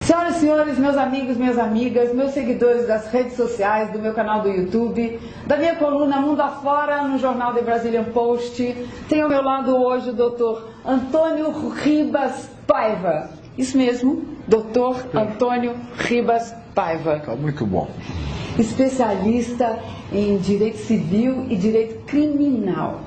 Senhoras e senhores, meus amigos, minhas amigas, meus seguidores das redes sociais, do meu canal do YouTube, da minha coluna Mundo Afora no jornal The Brazilian Post, tenho ao meu lado hoje o Dr. Antônio Ribas Paiva. Isso mesmo, Dr. Antônio Ribas Paiva. Tá muito bom. Especialista em direito civil e direito criminal.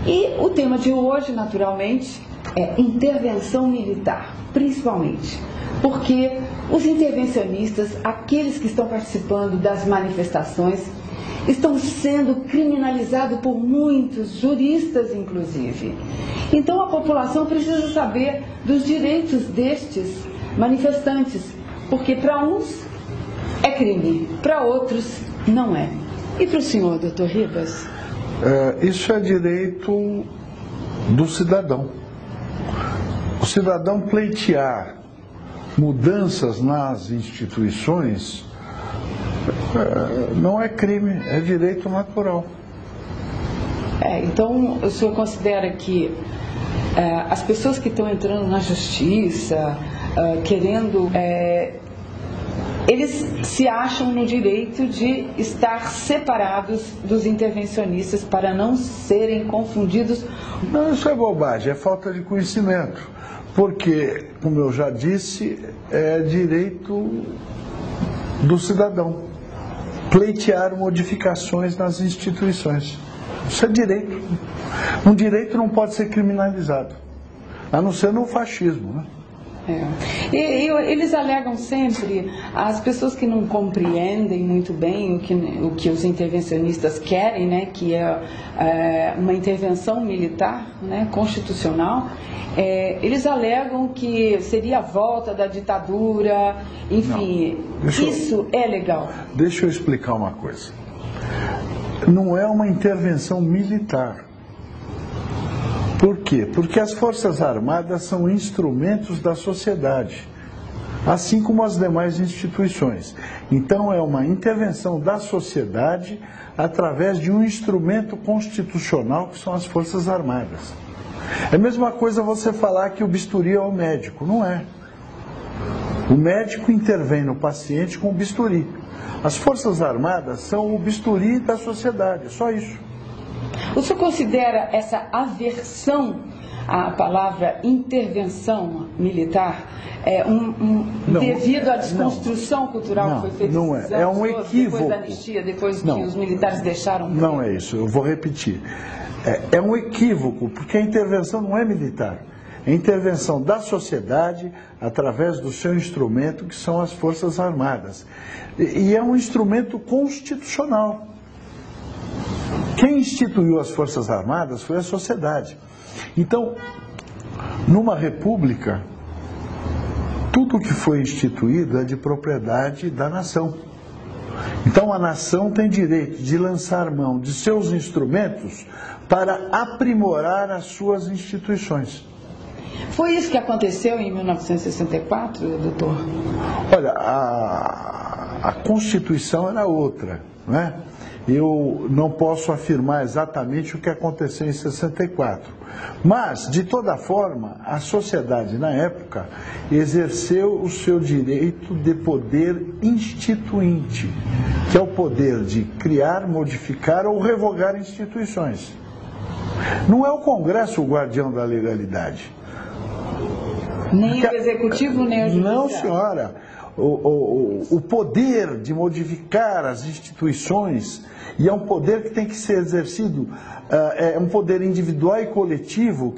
E o tema de hoje, naturalmente, é intervenção militar, principalmente. Porque os intervencionistas, aqueles que estão participando das manifestações, estão sendo criminalizados por muitos, juristas inclusive. Então a população precisa saber dos direitos destes manifestantes, porque para uns é crime, para outros não é. E para o senhor, doutor Ribas? Isso é direito do cidadão. O cidadão pleitear mudanças nas instituições não é crime, é direito natural. Então o senhor considera que as pessoas que estão entrando na justiça, querendo, eles se acham no direito de estar separados dos intervencionistas para não serem confundidos? Não, isso é bobagem, é falta de conhecimento. Porque, como eu já disse, é direito do cidadão pleitear modificações nas instituições. Isso é direito. Um direito não pode ser criminalizado, a não ser no fascismo, né? E eles alegam sempre, as pessoas que não compreendem muito bem o que os intervencionistas querem, né, que é uma intervenção militar, né, constitucional, eles alegam que seria a volta da ditadura, enfim, isso é legal. Deixa eu explicar uma coisa. Não é uma intervenção militar. Por quê? Porque as Forças Armadas são instrumentos da sociedade, assim como as demais instituições. Então é uma intervenção da sociedade através de um instrumento constitucional que são as Forças Armadas. É a mesma coisa você falar que o bisturi é o médico, não é. O médico intervém no paciente com o bisturi. As Forças Armadas são o bisturi da sociedade, só isso. O senhor considera essa aversão à palavra intervenção militar devido à desconstrução cultural que foi feita não é. É um equívoco. Depois da anistia, depois que os militares deixaram? Não é isso, eu vou repetir. É um equívoco, porque a intervenção não é militar. É a intervenção da sociedade através do seu instrumento, que são as Forças Armadas. E é um instrumento constitucional. Quem instituiu as Forças Armadas foi a sociedade. Então, numa república, tudo que foi instituído é de propriedade da nação. Então, a nação tem direito de lançar mão de seus instrumentos para aprimorar as suas instituições. Foi isso que aconteceu em 1964, doutor? Olha, a Constituição era outra, não é? Eu não posso afirmar exatamente o que aconteceu em 64. Mas, de toda forma, a sociedade, na época, exerceu o seu direito de poder instituinte, que é o poder de criar, modificar ou revogar instituições. Não é o Congresso o guardião da legalidade. Nem o Executivo, nem o Judiciário. Não, senhora. O poder de modificar as instituições, e é um poder que tem que ser exercido, é um poder individual e coletivo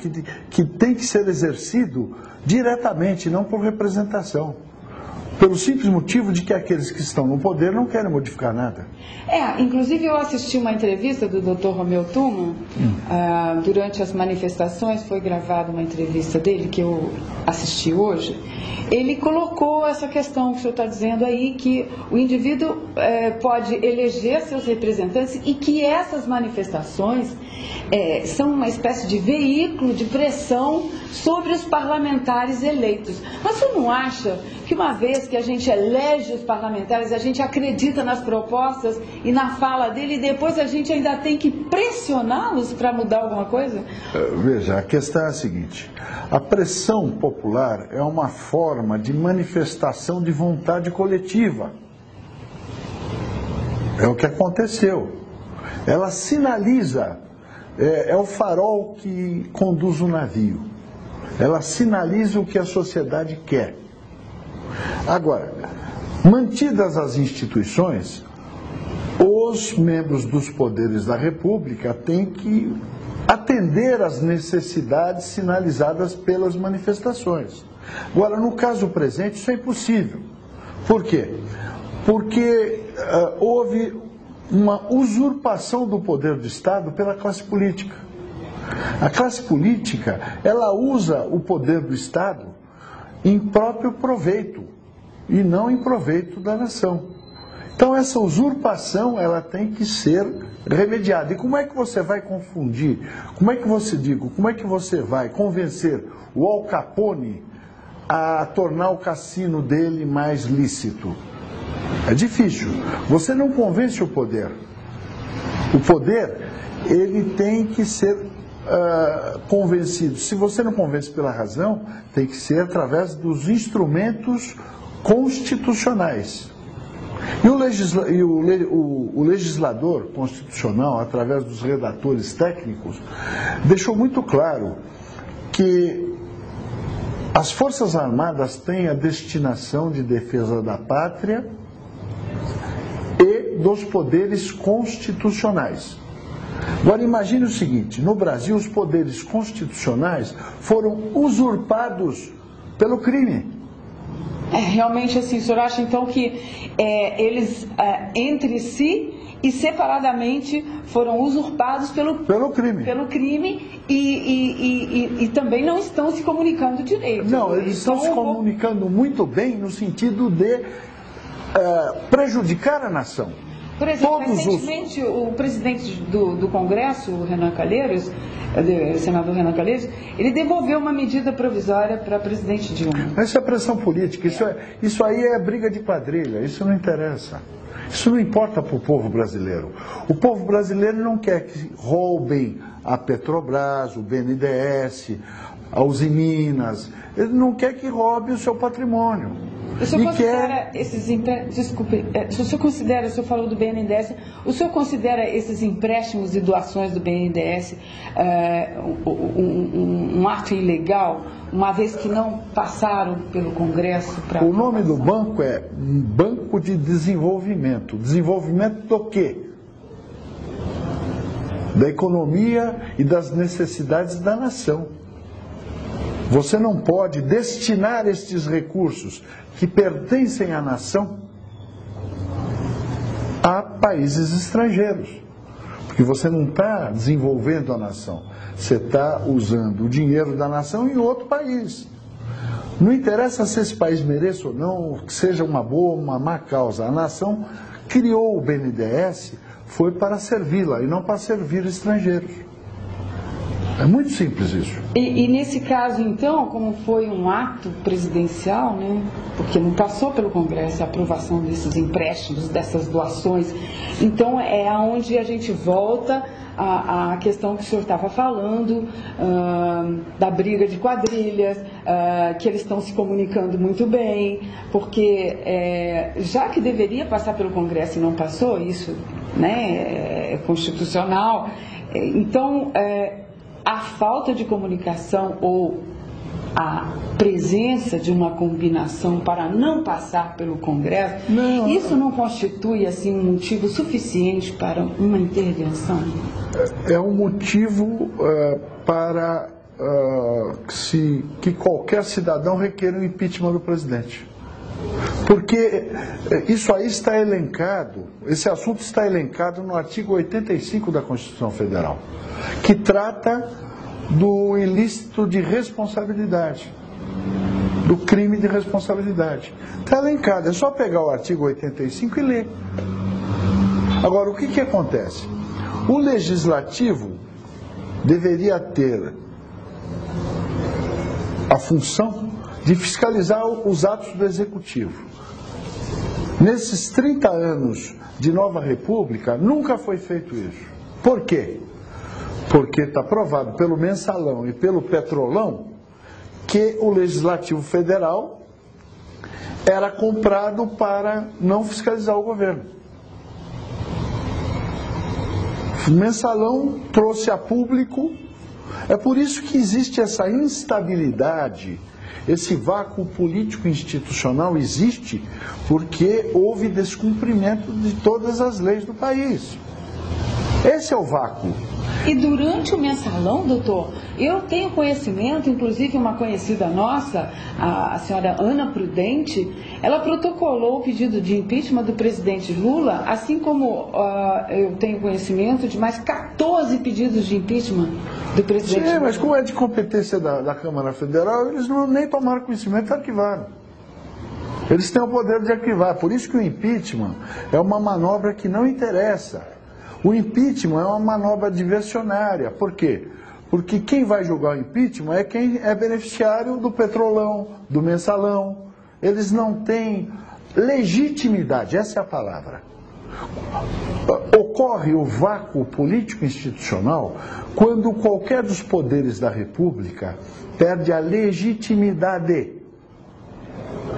que tem que ser exercido diretamente, não por representação. Pelo simples motivo de que aqueles que estão no poder não querem modificar nada. Inclusive eu assisti uma entrevista do Dr. Romeu Tuma, durante as manifestações, foi gravada uma entrevista dele, que eu assisti hoje. Ele colocou essa questão que o senhor está dizendo aí, que o indivíduo pode eleger seus representantes e que essas manifestações são uma espécie de veículo de pressão sobre os parlamentares eleitos. Mas você não acha que uma vez que a gente elege os parlamentares, a gente acredita nas propostas e na fala dele e depois a gente ainda tem que pressioná-los para mudar alguma coisa? Veja, a questão é a seguinte: a pressão popular é uma forma de manifestação de vontade coletiva. É o que aconteceu. Ela sinaliza, é o farol que conduz o navio. Ela sinaliza o que a sociedade quer. Agora, mantidas as instituições, os membros dos poderes da República têm que atender às necessidades sinalizadas pelas manifestações. Agora, no caso presente, isso é impossível. Por quê? Porque houve uma usurpação do poder do Estado pela classe política. A classe política, ela usa o poder do Estado em próprio proveito e não em proveito da nação. Então essa usurpação, ela tem que ser remediada. E como é que você vai confundir, como é que você vai convencer o Al Capone a tornar o cassino dele mais lícito? É difícil. Você não convence o poder. O poder, ele tem que ser convencido. Se você não convence pela razão, tem que ser através dos instrumentos constitucionais. E o legislador constitucional, através dos redatores técnicos, deixou muito claro que as Forças Armadas têm a destinação de defesa da pátria e dos poderes constitucionais. Agora imagine o seguinte: no Brasil os poderes constitucionais foram usurpados pelo crime. Realmente assim, o senhor acha então que eles entre si e separadamente foram usurpados pelo crime e também não estão se comunicando direito? Não, eles estão se comunicando muito bem no sentido de prejudicar a nação. Por exemplo, recentemente o presidente do Congresso, o Renan Calheiros, o senador Renan Calheiros, ele devolveu uma medida provisória para a presidente Dilma. Isso é pressão política, isso aí é briga de quadrilha, isso não interessa. Isso não importa para o povo brasileiro. O povo brasileiro não quer que roubem a Petrobras, o BNDES, a Usiminas. Ele não quer que roube o seu patrimônio. O senhor considera esses empréstimos, desculpe, o senhor falou do BNDES, o senhor considera esses empréstimos e doações do BNDES um ato ilegal, uma vez que não passaram pelo Congresso? O nome do banco é Banco de Desenvolvimento. Desenvolvimento do quê? Da economia e das necessidades da nação. Você não pode destinar estes recursos que pertencem à nação a países estrangeiros, porque você não está desenvolvendo a nação, você está usando o dinheiro da nação em outro país. Não interessa se esse país mereça ou não, que seja uma boa ou uma má causa. A nação criou o BNDES, foi para servi-la e não para servir estrangeiros. É muito simples isso. E nesse caso, então, como foi um ato presidencial, né, porque não passou pelo Congresso a aprovação desses empréstimos, dessas doações, então é aonde a gente volta à questão que o senhor estava falando, da briga de quadrilhas, que eles estão se comunicando muito bem, porque já que deveria passar pelo Congresso e não passou, isso, né, é constitucional, então a falta de comunicação ou a presença de uma combinação para não passar pelo Congresso, isso não constitui assim um motivo suficiente para uma intervenção? É um motivo para que qualquer cidadão requeira o impeachment do presidente. Porque isso aí está elencado, esse assunto está elencado no artigo 85 da Constituição Federal, que trata do ilícito de responsabilidade, do crime de de responsabilidade. Está elencado, é só pegar o artigo 85 e ler. Agora, o que acontece? O legislativo deveria ter a função de fiscalizar os atos do executivo. Nesses 30 anos de nova república, nunca foi feito isso. Por quê? Porque está provado pelo Mensalão e pelo Petrolão que o Legislativo Federal era comprado para não fiscalizar o governo. O Mensalão trouxe a público, é por isso que existe essa instabilidade, esse vácuo político-institucional existe, porque houve descumprimento de todas as leis do país. Esse é o vácuo. E durante o Mensalão, doutor, eu tenho conhecimento, inclusive uma conhecida nossa, a senhora Ana Prudente, ela protocolou o pedido de impeachment do presidente Lula, assim como eu tenho conhecimento de mais 14 pedidos de impeachment do presidente Lula. Sim, mas como é de competência da Câmara Federal, eles nem tomaram conhecimento e arquivaram. Eles têm o poder de arquivar, por isso que o impeachment é uma manobra que não interessa. O impeachment é uma manobra diversionária. Por quê? Porque quem vai julgar o impeachment é quem é beneficiário do Petrolão, do Mensalão. Eles não têm legitimidade, essa é a palavra. Ocorre o vácuo político-institucional quando qualquer dos poderes da República perde a legitimidade.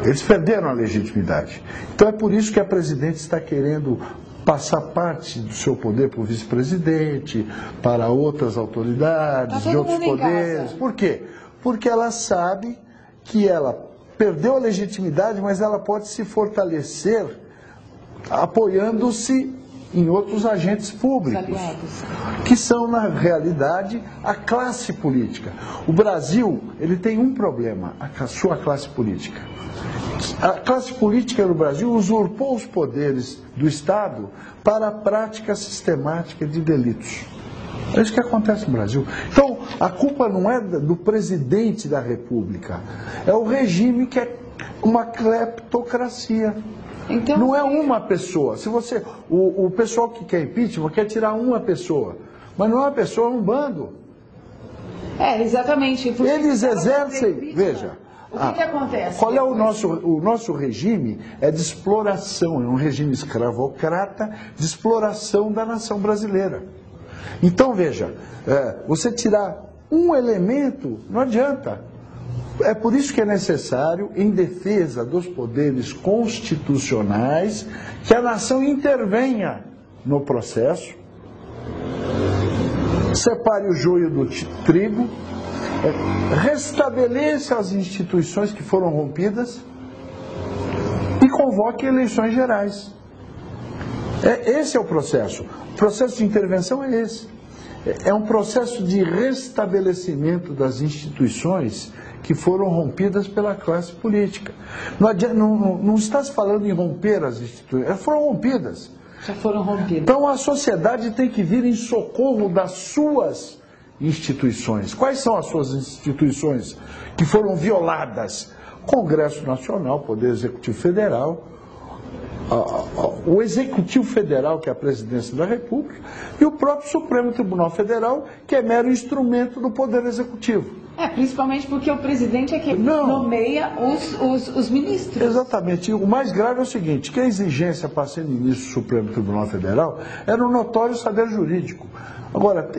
Eles perderam a legitimidade. Então é por isso que a presidente está querendo passar parte do seu poder para o vice-presidente, para outras autoridades, de outros poderes. Por quê? Porque ela sabe que ela perdeu a legitimidade, mas ela pode se fortalecer apoiando-se em outros agentes públicos, que são, na realidade, a classe política. O Brasil, ele tem um problema, a sua classe política. A classe política no Brasil usurpou os poderes do Estado para a prática sistemática de delitos. É isso que acontece no Brasil. Então, a culpa não é do presidente da República, é o regime que é uma cleptocracia. Então, não é uma pessoa. Se você, o pessoal que quer impeachment quer tirar uma pessoa, mas não é uma pessoa, é um bando. É, exatamente. Eles exercem, veja. O que acontece? Qual é o nosso regime? É de exploração, é um regime escravocrata de exploração da nação brasileira. Então, veja, você tirar um elemento, não adianta. É por isso que é necessário, em defesa dos poderes constitucionais, que a nação intervenha no processo, separe o joio do trigo, restabeleça as instituições que foram rompidas e convoque eleições gerais. Esse é o processo. O processo de intervenção é esse. É um processo de restabelecimento das instituições que foram rompidas pela classe política. Não está se falando em romper as instituições, elas foram rompidas. Já foram rompidas. Então a sociedade tem que vir em socorro das suas instituições. Quais são as suas instituições que foram violadas? Congresso Nacional, Poder Executivo Federal, o Executivo Federal, que é a Presidência da República, e o próprio Supremo Tribunal Federal, que é mero instrumento do Poder Executivo. Principalmente porque o presidente é que nomeia os ministros. Exatamente. E o mais grave é o seguinte, que a exigência para ser ministro do Supremo Tribunal Federal era um notório saber jurídico. Agora,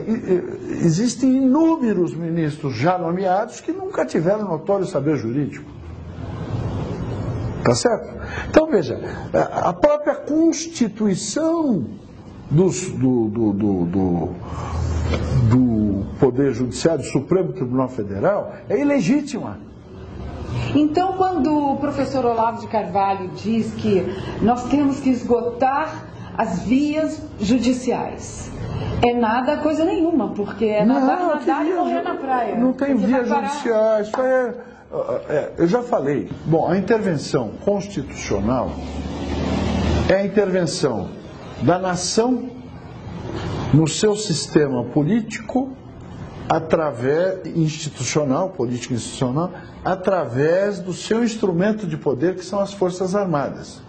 existem inúmeros ministros já nomeados que nunca tiveram notório saber jurídico. Tá certo? Então, veja, a própria Constituição do Poder Judiciário, do Supremo Tribunal Federal, é ilegítima. Então, quando o professor Olavo de Carvalho diz que nós temos que esgotar as vias judiciais, é nada, coisa nenhuma, porque é nadar e morrer na praia. Não tem vias judiciais, isso eu já falei. Bom, a intervenção constitucional é a intervenção da nação no seu sistema político institucional, político institucional, através do seu instrumento de poder, que são as Forças Armadas.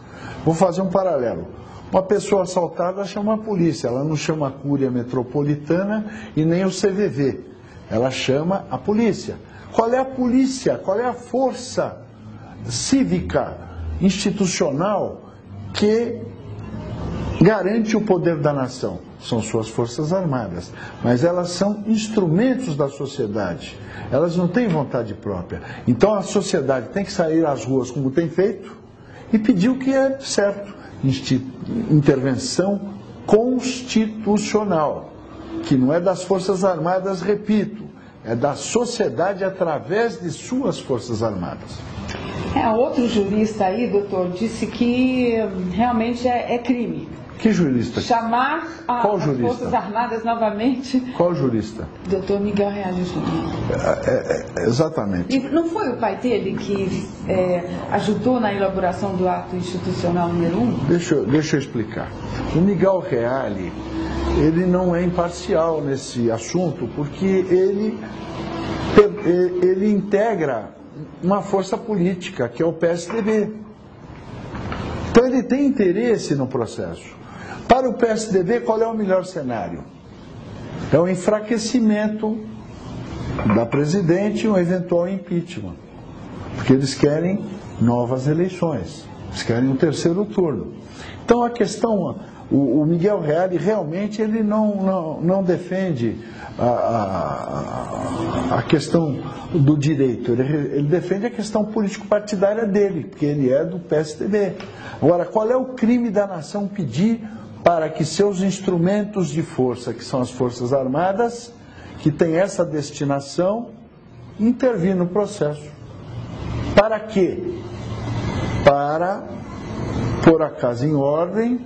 Vou fazer um paralelo. Uma pessoa assaltada chama a polícia, ela não chama a Cúria Metropolitana e nem o CVV, ela chama a polícia. Qual é a polícia? Qual é a força cívica, institucional, que garante o poder da nação? São suas Forças Armadas, mas elas são instrumentos da sociedade, elas não têm vontade própria. Então a sociedade tem que sair às ruas como tem feito e pedir o que é certo. Intervenção constitucional, que não é das Forças Armadas, repito, é da sociedade através de suas Forças Armadas. Outro jurista aí, doutor, disse que realmente é crime. Que jurista? Chamar as Forças Armadas novamente. Qual jurista? Doutor Miguel Reale Júnior. Exatamente. E não foi o pai dele que ajudou na elaboração do ato institucional número 1? Deixa eu explicar. O Miguel Reale, ele não é imparcial nesse assunto, porque ele integra uma força política, que é o PSDB. Então ele tem interesse no processo. Para o PSDB, qual é o melhor cenário? É o enfraquecimento da presidente e um eventual impeachment. Porque eles querem novas eleições, eles querem um terceiro turno. Então a questão, o Miguel Reale realmente ele não defende a questão do direito, ele defende a questão político-partidária dele, porque ele é do PSDB. Agora, qual é o crime da nação pedir para que seus instrumentos de força, que são as Forças Armadas, que têm essa destinação, intervir no processo? Para quê? Para pôr a casa em ordem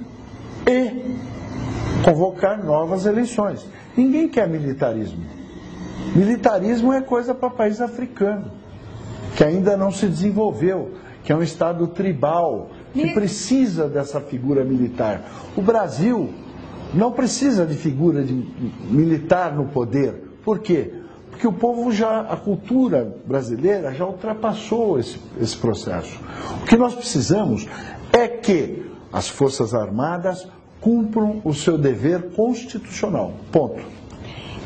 e convocar novas eleições. Ninguém quer militarismo. Militarismo é coisa para país africano, que ainda não se desenvolveu, que é um estado tribal, que precisa dessa figura militar. O Brasil não precisa de figura militar no poder. Por quê? Porque o povo a cultura brasileira já ultrapassou esse processo. O que nós precisamos é que as Forças Armadas cumpram o seu dever constitucional. Ponto.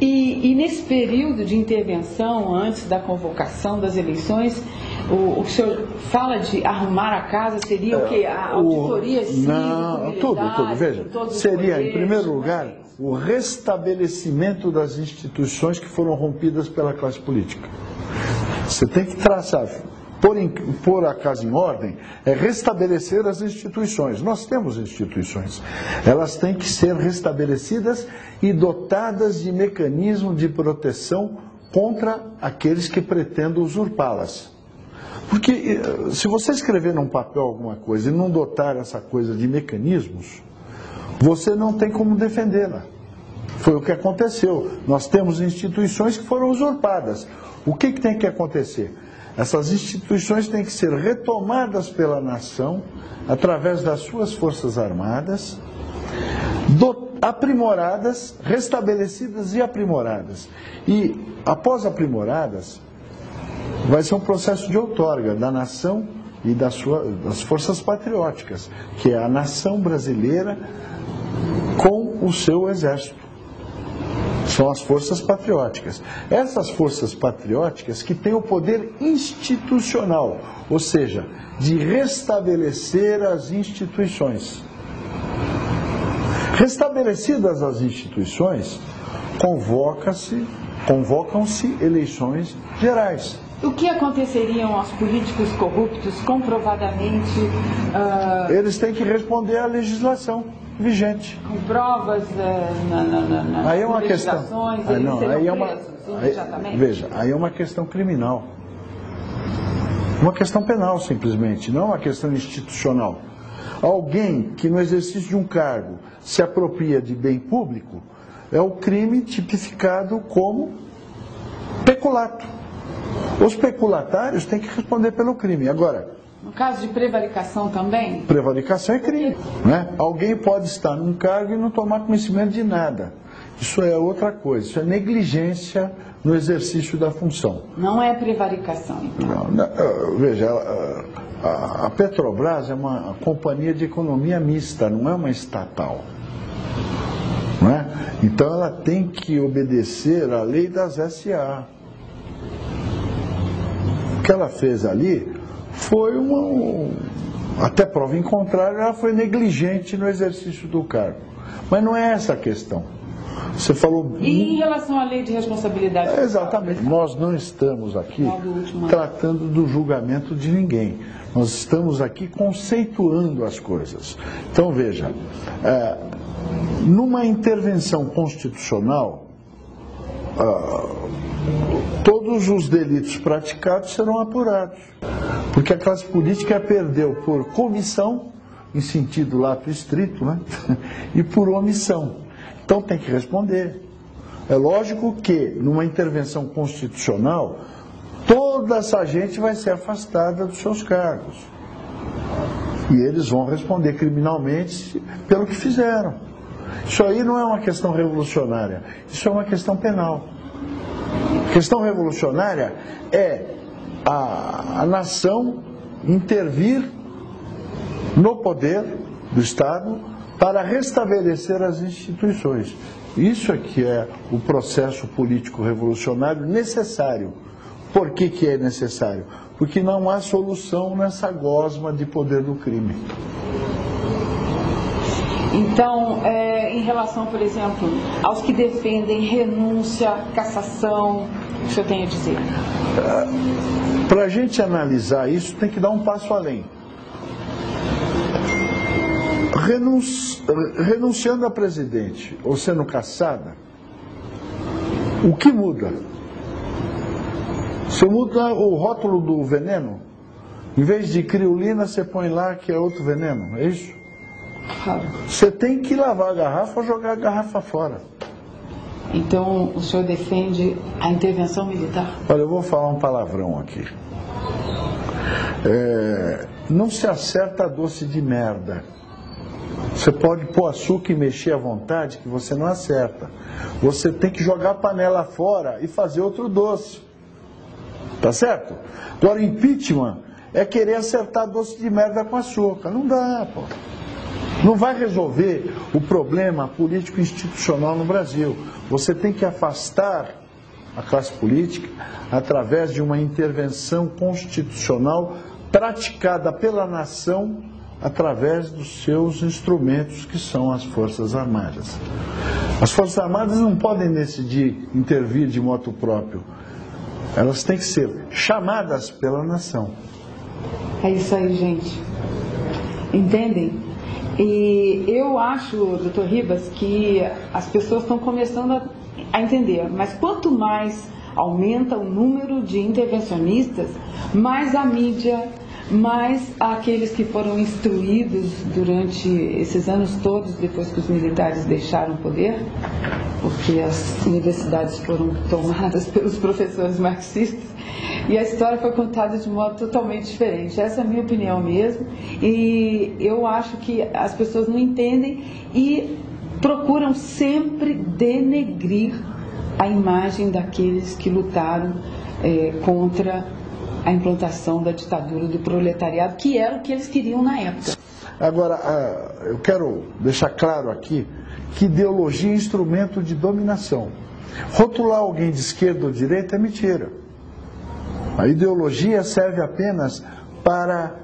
E nesse período de intervenção, antes da convocação das eleições, o senhor fala de arrumar a casa, seria o quê? A auditoria civil? Não, tudo. Veja, seria, em primeiro lugar, o restabelecimento das instituições que foram rompidas pela classe política. Você tem que traçar, pôr a casa em ordem, é restabelecer as instituições. Nós temos instituições. Elas têm que ser restabelecidas e dotadas de mecanismo de proteção contra aqueles que pretendem usurpá-las. Porque se você escrever num papel alguma coisa e não dotar essa coisa de mecanismos, você não tem como defendê-la. Foi o que aconteceu. Nós temos instituições que foram usurpadas. O que tem que acontecer? Essas instituições têm que ser retomadas pela nação, através das suas Forças Armadas, aprimoradas, restabelecidas e aprimoradas. E, após aprimoradas, vai ser um processo de outorga da nação e das forças patrióticas, que é a nação brasileira com o seu exército. São as forças patrióticas. Essas forças patrióticas que têm o poder institucional, ou seja, de restabelecer as instituições. Restabelecidas as instituições, convocam-se eleições gerais. O que aconteceriam aos políticos corruptos comprovadamente? Eles têm que responder à legislação vigente. Com provas aí é uma questão. Veja, aí é uma questão criminal. Uma questão penal, simplesmente, não uma questão institucional. Alguém que no exercício de um cargo se apropria de bem público é o crime tipificado como peculato. Os peculatários têm que responder pelo crime. Agora, no caso de prevaricação também? Prevaricação é crime, né? Alguém pode estar num cargo e não tomar conhecimento de nada. Isso é outra coisa, isso é negligência no exercício da função. Não é prevaricação, então? Veja, a Petrobras é uma companhia de economia mista, não é uma estatal. Não é? Então ela tem que obedecer à lei das SA. O que ela fez ali foi até prova em contrário, ela foi negligente no exercício do cargo. Mas não é essa a questão. Você falou... E em relação à lei de responsabilidade? Exatamente. Nós não estamos aqui tratando do julgamento de ninguém. Nós estamos aqui conceituando as coisas. Então, veja, numa intervenção constitucional, todos os delitos praticados serão apurados. Porque a classe política perdeu por comissão, em sentido lato estrito, né? E por omissão. Então tem que responder. É lógico que, numa intervenção constitucional, toda essa gente vai ser afastada dos seus cargos. E eles vão responder criminalmente pelo que fizeram. Isso aí não é uma questão revolucionária, isso é uma questão penal. A questão revolucionária é a nação intervir no poder do Estado para restabelecer as instituições. Isso é que é o processo político revolucionário necessário. Por que é necessário? Porque não há solução nessa gosma de poder do crime. Então, em relação, por exemplo, aos que defendem renúncia, cassação, o que o senhor tem a dizer? Para a gente analisar isso, tem que dar um passo além. Renunciando a presidente ou sendo cassada, o que muda? Você muda o rótulo do veneno? Em vez de criolina, você põe lá que é outro veneno, é isso? Claro. Você tem que lavar a garrafa ou jogar a garrafa fora. Então, o senhor defende a intervenção militar? Olha, eu vou falar um palavrão aqui. Não se acerta doce de merda. Você pode pôr açúcar e mexer à vontade que você não acerta. Você tem que jogar a panela fora e fazer outro doce. Tá certo? Agora, impeachment é querer acertar doce de merda com açúcar. Não dá, pô. Não vai resolver o problema político institucional no Brasil. Você tem que afastar a classe política através de uma intervenção constitucional praticada pela nação através dos seus instrumentos, que são as Forças Armadas. As Forças Armadas não podem decidir intervir de motu próprio. Elas têm que ser chamadas pela nação. É isso aí, gente. Entendem? E eu acho, doutor Ribas, que as pessoas estão começando a entender, mas quanto mais aumenta o número de intervencionistas, mais a mídia, mais aqueles que foram instruídos durante esses anos todos, depois que os militares deixaram o poder, porque as universidades foram tomadas pelos professores marxistas, e a história foi contada de modo totalmente diferente. Essa é a minha opinião mesmo, e eu acho que as pessoas não entendem e procuram sempre denegrir a imagem daqueles que lutaram contra a implantação da ditadura do proletariado, que era o que eles queriam na época. Agora, eu quero deixar claro aqui que ideologia é instrumento de dominação. Rotular alguém de esquerda ou direita é mentira. A ideologia serve apenas para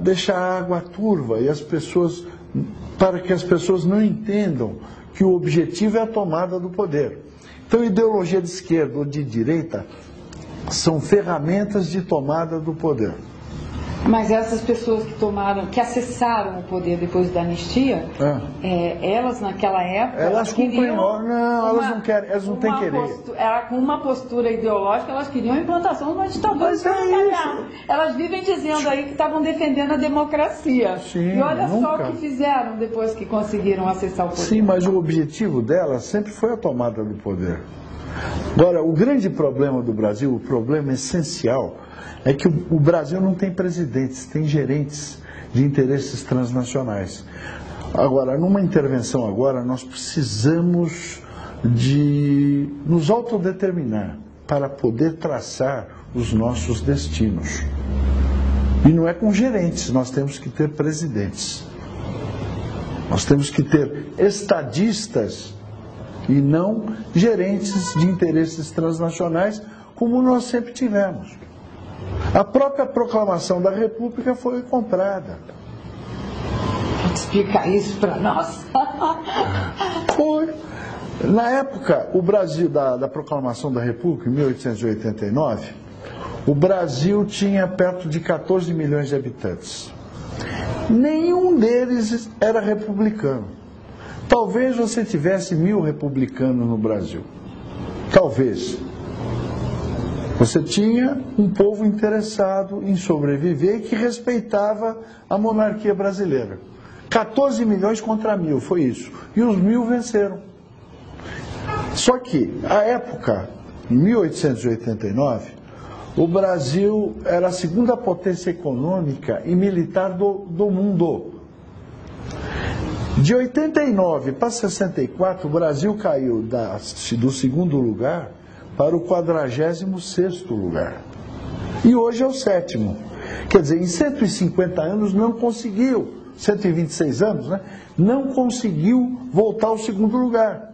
deixar a água turva e para que as pessoas não entendam que o objetivo é a tomada do poder. Então, ideologia de esquerda ou de direita são ferramentas de tomada do poder. Mas essas pessoas que acessaram o poder depois da anistia, elas naquela época... Elas queriam... Não, elas não querem, elas não têm querer. Com uma postura ideológica, elas queriam a implantação de uma ditadura. Elas vivem dizendo aí que estavam defendendo a democracia. Sim, e olha só o que fizeram depois que conseguiram acessar o poder. Sim, mas o objetivo delas sempre foi a tomada do poder. Agora, o grande problema do Brasil, o problema essencial, é que o Brasil não tem presidentes, tem gerentes de interesses transnacionais. Agora, numa intervenção agora, nós precisamos de nos autodeterminar para poder traçar os nossos destinos. E não é com gerentes, nós temos que ter presidentes. Nós temos que ter estadistas e não gerentes de interesses transnacionais, como nós sempre tivemos. A própria proclamação da República foi comprada. Pode explicar isso para nós? Foi. Na época, o Brasil, da proclamação da República, em 1889, o Brasil tinha perto de 14 milhões de habitantes. Nenhum deles era republicano. Talvez você tivesse 1000 republicanos no Brasil. Talvez. Você tinha um povo interessado em sobreviver e que respeitava a monarquia brasileira. 14 milhões contra 1000, foi isso. E os 1000 venceram. Só que, à época, em 1889, o Brasil era a segunda potência econômica e militar do mundo. De 89 para 64, o Brasil caiu do segundo lugar para o 46º lugar. E hoje é o 7º. Quer dizer, em 150 anos não conseguiu, 126 anos, né? Não conseguiu voltar ao segundo lugar.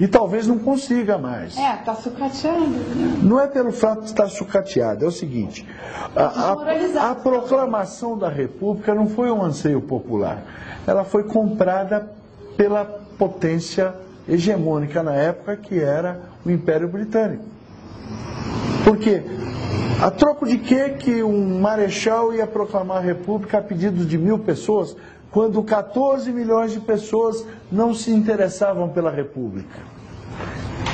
E talvez não consiga mais. Está sucateando. Não é pelo fato de estar sucateado, é o seguinte, a proclamação da República não foi um anseio popular, ela foi comprada pela potência hegemônica na época, que era o Império Britânico. Por quê? A troco de que um marechal ia proclamar a República a pedido de 1000 pessoas, quando 14 milhões de pessoas não se interessavam pela República?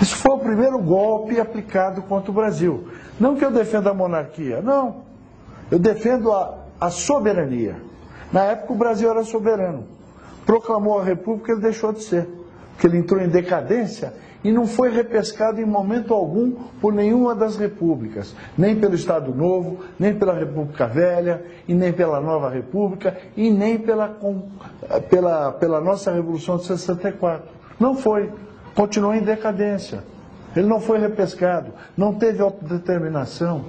Isso foi o primeiro golpe aplicado contra o Brasil. Não que eu defenda a monarquia, não. Eu defendo a soberania. Na época o Brasil era soberano. Proclamou a República, ele deixou de ser. Porque ele entrou em decadência e não foi repescado em momento algum por nenhuma das repúblicas. Nem pelo Estado Novo, nem pela República Velha, e nem pela Nova República, e nem pela nossa Revolução de 64. Não foi. Continuou em decadência. Ele não foi repescado, não teve autodeterminação.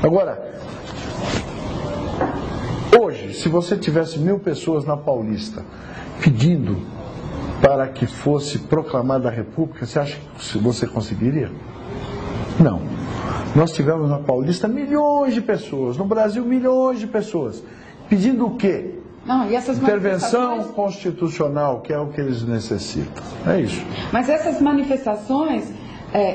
Agora, hoje, se você tivesse 1000 pessoas na Paulista pedindo para que fosse proclamada a República, você acha que você conseguiria? Não. Nós tivemos na Paulista milhões de pessoas, no Brasil milhões de pessoas, pedindo o quê? Não, e essas intervenção constitucional, que é o que eles necessitam. É isso. Mas essas manifestações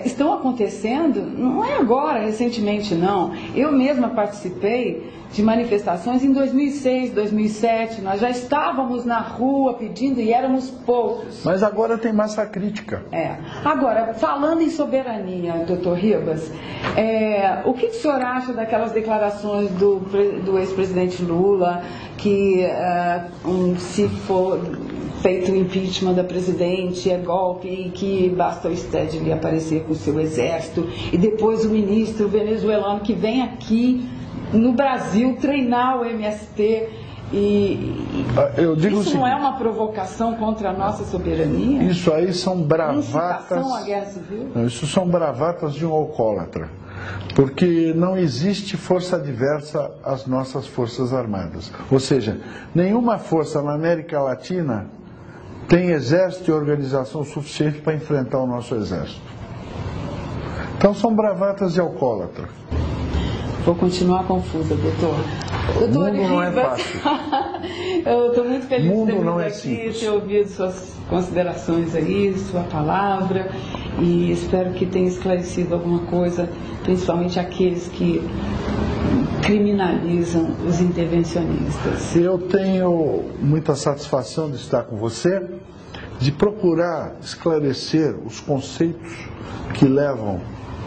estão acontecendo, não é agora, recentemente, não. Eu mesma participei de manifestações em 2006, 2007, nós já estávamos na rua pedindo e éramos poucos. Mas agora tem massa crítica. Agora, falando em soberania, doutor Ribas, o que o senhor acha daquelas declarações do ex-presidente Lula, que se for feito o impeachment da presidente, é golpe, e que basta o Stedley aparecer com o seu exército, e depois o ministro venezuelano que vem aqui no Brasil treinar o MST, eu digo isso não é uma provocação contra a nossa soberania? Isso aí são bravatas. Incitação à guerra civil? Não, isso são bravatas de um alcoólatra. Porque não existe força adversa às nossas forças armadas. Ou seja, nenhuma força na América Latina tem exército e organização suficiente para enfrentar o nosso exército. Então são bravatas de alcoólatra. Vou continuar confusa, doutor. Doutor Mundo não é fácil. Eu estou muito feliz de ter vindo aqui, simples. Ter ouvido suas considerações aí, sua palavra, e espero que tenha esclarecido alguma coisa, principalmente aqueles que criminalizam os intervencionistas. Eu tenho muita satisfação de estar com você, de procurar esclarecer os conceitos que levam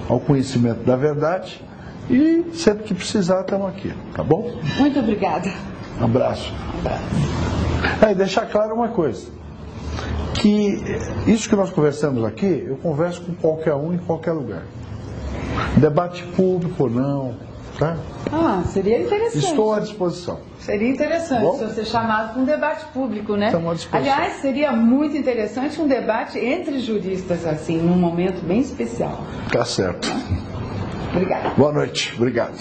ao conhecimento da verdade, e sempre que precisar estamos aqui, tá bom? Muito obrigada. Um abraço. E deixar claro uma coisa, que isso que nós conversamos aqui, eu converso com qualquer um em qualquer lugar. Debate público ou não, Tá? Seria interessante. Estou à disposição. Seria interessante Bom, se eu ser chamado para um debate público, né? Estamos à disposição. Aliás, seria muito interessante um debate entre juristas, assim, num momento bem especial. Tá certo. Obrigada. Boa noite. Obrigado.